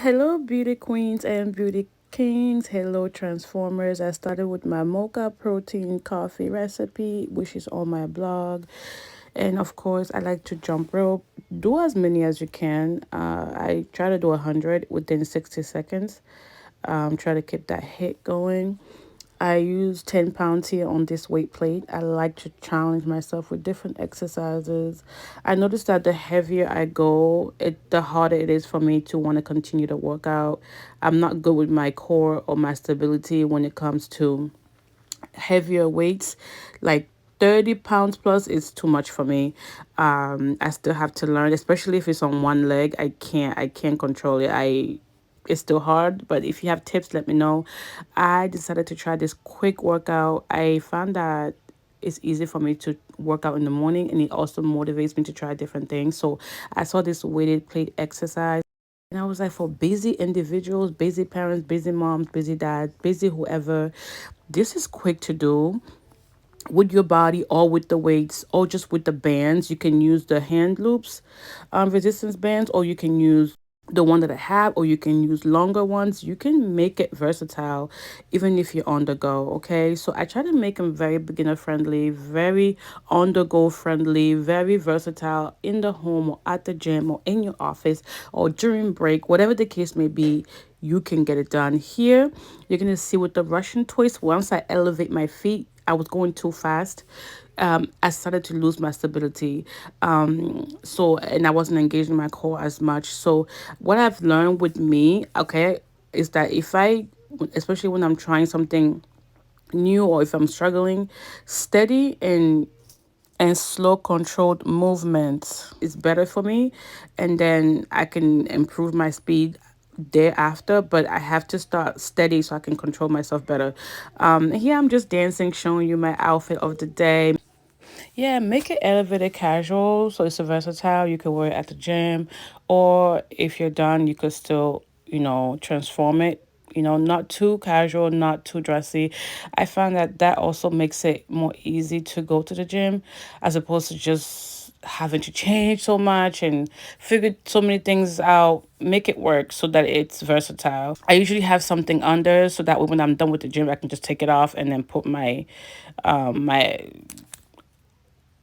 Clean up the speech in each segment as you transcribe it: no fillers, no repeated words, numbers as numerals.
Hello, beauty queens and beauty kings. Hello, transformers. I started with my mocha protein coffee recipe, which is on my blog. And of course, I like to jump rope. Do as many as you can. I try to do 100 within 60 seconds. Try to keep that hit going. I use 10 pounds here on this weight plate. I like to challenge myself with different exercises. I noticed that the heavier I go, the harder it is for me to want to continue to work out. I'm not good with my core or my stability when it comes to heavier weights. Like 30 pounds plus is too much for me. I still have to learn, especially if it's on one leg. I can't control it. It's still hard, but if you have tips, let me know. I decided to try this quick workout. I found that it's easy for me to work out in the morning, and it also motivates me to try different things. So I saw this weighted plate exercise, and I was like, for busy individuals, busy parents, busy moms, busy dad, busy whoever, this is quick to do with your body or with the weights or just with the bands. You can use the hand loops, resistance bands, or you can use the one that I have, or you can use longer ones. You can make it versatile even if you're on the go. Okay, so I try to make them very beginner friendly, very on the go friendly, very versatile in the home or at the gym or in your office or during break, whatever the case may be. You can get it done. Here you're gonna see with the Russian twist, once I elevate my feet, I was going too fast. I started to lose my stability. And I wasn't engaging my core as much. So what I've learned with me, okay, is that especially when I'm trying something new or if I'm struggling, steady and slow controlled movements is better for me, and then I can improve my speed thereafter. But I have to start steady so I can control myself better. Here I'm just dancing, showing you my outfit of the day. Yeah, make it elevated casual so it's a versatile. You could wear it at the gym, or if you're done, you could still, transform it. Not too casual, not too dressy. I find that that also makes it more easy to go to the gym as opposed to just having to change so much and figure so many things out. Make it work so that it's versatile. I usually have something under so that when I'm done with the gym, I can just take it off and then put my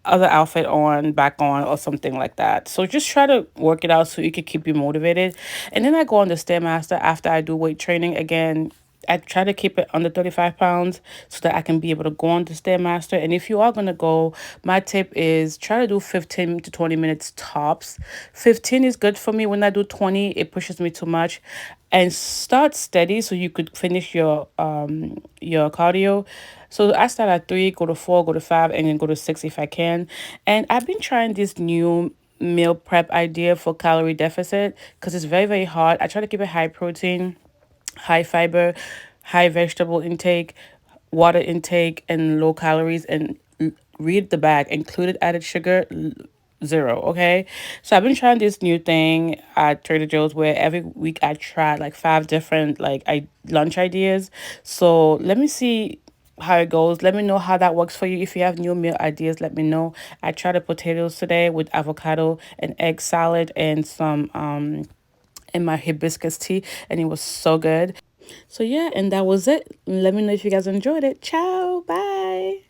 other outfit on, back on, or something like that. So just try to work it out so it can keep you motivated. And then I go on the StairMaster after I do weight training. Again, I try to keep it under 35 pounds so that I can be able to go on the StairMaster. And if you are going to go, my tip is try to do 15 to 20 minutes tops. 15 is good for me. When I do 20, it pushes me too much. And start steady so you could finish your cardio. So I start at 3, go to 4, go to 5, and then go to 6 if I can. And I've been trying this new meal prep idea for calorie deficit because it's very, very hard. I try to keep it high protein, high fiber, high vegetable intake, water intake, and low calories. And read the bag, included added sugar, 0. Okay, so I've been trying this new thing at Trader Joe's where every week I try like 5 different lunch ideas. So let me see how it goes. Let me know how that works for you. If you have new meal ideas, let me know. I tried the potatoes today with avocado and egg salad and some in my hibiscus tea, and it was so good. So yeah, and that was it. Let me know if you guys enjoyed it. Ciao, bye.